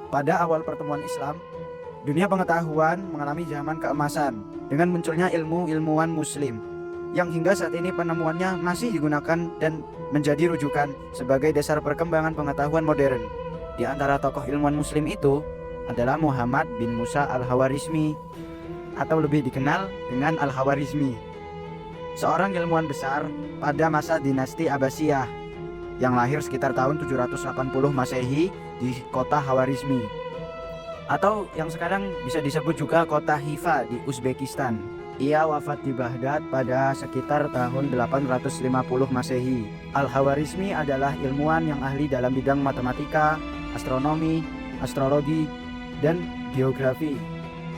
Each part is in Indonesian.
Pada awal pertemuan Islam, dunia pengetahuan mengalami zaman keemasan dengan munculnya ilmuwan muslim yang hingga saat ini penemuannya masih digunakan dan menjadi rujukan sebagai dasar perkembangan pengetahuan modern. Di antara tokoh ilmuwan muslim itu adalah Muhammad bin Musa al-Khawarizmi atau lebih dikenal dengan Al-Khawarizmi, seorang ilmuwan besar pada masa dinasti Abbasiyah yang lahir sekitar tahun 780 Masehi di kota Khawarizmi, atau yang sekarang bisa disebut juga kota Hifa di Uzbekistan. Ia wafat di Baghdad pada sekitar tahun 850 Masehi. Al-Khawarizmi adalah ilmuwan yang ahli dalam bidang matematika, astronomi, astrologi, dan geografi.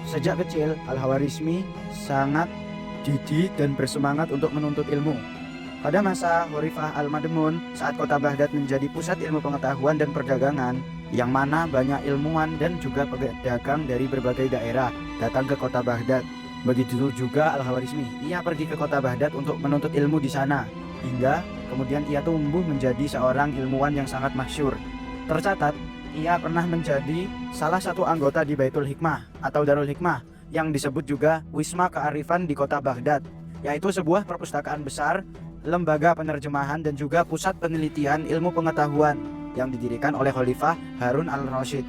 Sejak kecil, Al-Khawarizmi sangat jijik dan bersemangat untuk menuntut ilmu. Pada masa Khalifah Al-Ma'mun, saat kota Baghdad menjadi pusat ilmu pengetahuan dan perdagangan, yang mana banyak ilmuwan dan juga pedagang dari berbagai daerah datang ke kota Baghdad. Begitu juga Al-Khawarizmi, ia pergi ke kota Baghdad untuk menuntut ilmu di sana, hingga kemudian ia tumbuh menjadi seorang ilmuwan yang sangat masyhur. Tercatat, ia pernah menjadi salah satu anggota di Baitul Hikmah atau Darul Hikmah, yang disebut juga Wisma Kearifan di kota Baghdad, yaitu sebuah perpustakaan besar, lembaga penerjemahan dan juga pusat penelitian ilmu pengetahuan yang didirikan oleh Khalifah Harun al-Rasyid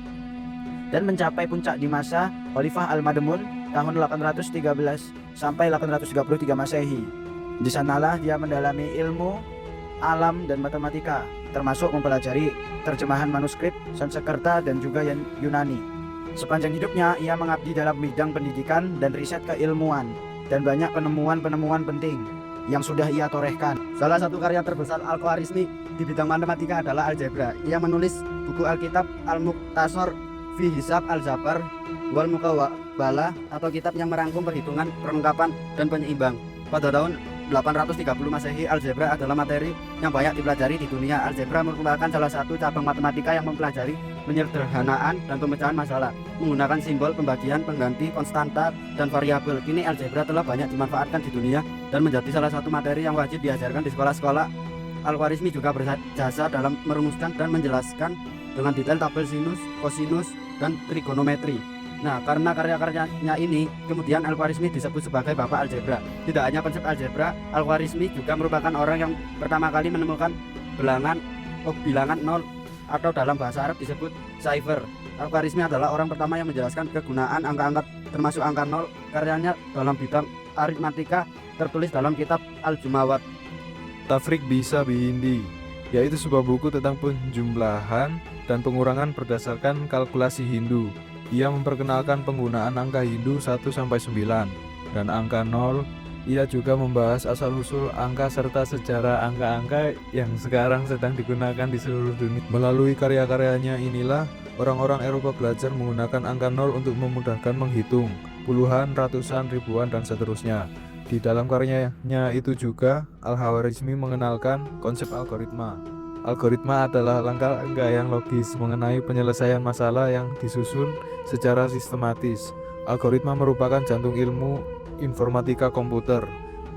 dan mencapai puncak di masa Khalifah Al-Ma'mun tahun 813 sampai 833 Masehi. Di sanalah dia mendalami ilmu alam dan matematika, termasuk mempelajari terjemahan manuskrip Sanskerta dan juga Yunani. Sepanjang hidupnya ia mengabdi dalam bidang pendidikan dan riset keilmuan, dan banyak penemuan-penemuan penting yang sudah ia torehkan. Salah satu karya terbesar Al-Khawarizmi di bidang matematika adalah algebra. Ia menulis buku Alkitab Al-Mukhtasar fi Hisab Al-Jabar wal Muqawwalah, atau kitab yang merangkum perhitungan, perlengkapan, dan penyeimbang. Pada tahun 830 Masehi, algebra adalah materi yang banyak dipelajari di dunia. Algebra merupakan salah satu cabang matematika yang mempelajari penyederhanaan dan pemecahan masalah menggunakan simbol pembagian, pengganti, konstanta, dan variabel. Kini algebra telah banyak dimanfaatkan di dunia dan menjadi salah satu materi yang wajib diajarkan di sekolah-sekolah. Al-Khawarizmi juga berjasa dalam merumuskan dan menjelaskan dengan detail tabel sinus, kosinus, dan trigonometri. Nah, karena karya-karyanya ini, kemudian Al-Khawarizmi disebut sebagai bapak algebra. Tidak hanya konsep algebra, Al-Khawarizmi juga merupakan orang yang pertama kali menemukan bilangan nol, atau dalam bahasa Arab disebut cipher. Al-Khawarizmi adalah orang pertama yang menjelaskan kegunaan angka-angka termasuk angka nol. Karyanya dalam bidang aritmatika tertulis dalam kitab Al-Jumawat. Tafrik Bisa Bihindi, yaitu sebuah buku tentang penjumlahan dan pengurangan berdasarkan kalkulasi Hindu. Ia memperkenalkan penggunaan angka Hindu 1-9 dan angka 0. Ia juga membahas asal-usul angka serta sejarah angka-angka yang sekarang sedang digunakan di seluruh dunia. Melalui karya-karyanya inilah orang-orang Eropa belajar menggunakan angka 0 untuk memudahkan menghitung puluhan, ratusan, ribuan, dan seterusnya. Di dalam karyanya itu juga Al-Khawarizmi mengenalkan konsep algoritma. Algoritma adalah langkah-langkah yang logis mengenai penyelesaian masalah yang disusun secara sistematis. Algoritma merupakan jantung ilmu informatika komputer.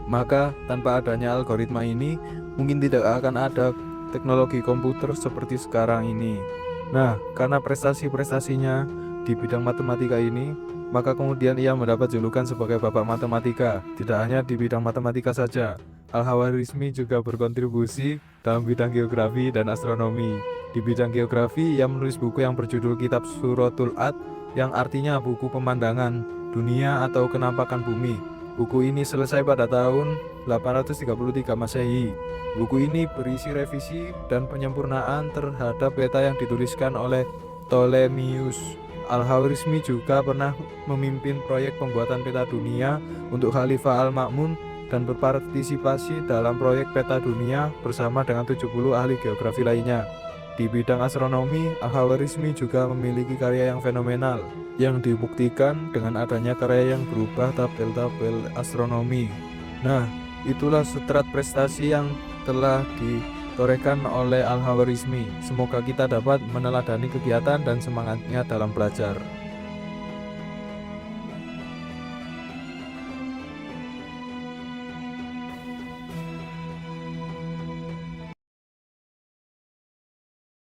Maka tanpa adanya algoritma ini, mungkin tidak akan ada teknologi komputer seperti sekarang ini. Nah, karena prestasi-prestasinya di bidang matematika ini, maka kemudian ia mendapat julukan sebagai bapak matematika. Tidak hanya di bidang matematika saja, Al-Khawarizmi juga berkontribusi dalam bidang geografi dan astronomi. Di bidang geografi, ia menulis buku yang berjudul Kitab Suratul Ad, yang artinya buku pemandangan dunia atau kenampakan bumi. Buku ini selesai pada tahun 833 Masehi. Buku ini berisi revisi dan penyempurnaan terhadap peta yang dituliskan oleh Ptolemeus. Al-Khawarizmi juga pernah memimpin proyek pembuatan peta dunia untuk Khalifah Al-Ma'mun dan berpartisipasi dalam proyek peta dunia bersama dengan 70 ahli geografi lainnya. Di bidang astronomi, Al-Khawarizmi juga memiliki karya yang fenomenal yang dibuktikan dengan adanya karya yang berubah tabel-tabel astronomi. Nah, itulah setrat prestasi yang telah ditorehkan oleh Al-Khawarizmi. Semoga kita dapat meneladani kegiatan dan semangatnya dalam belajar.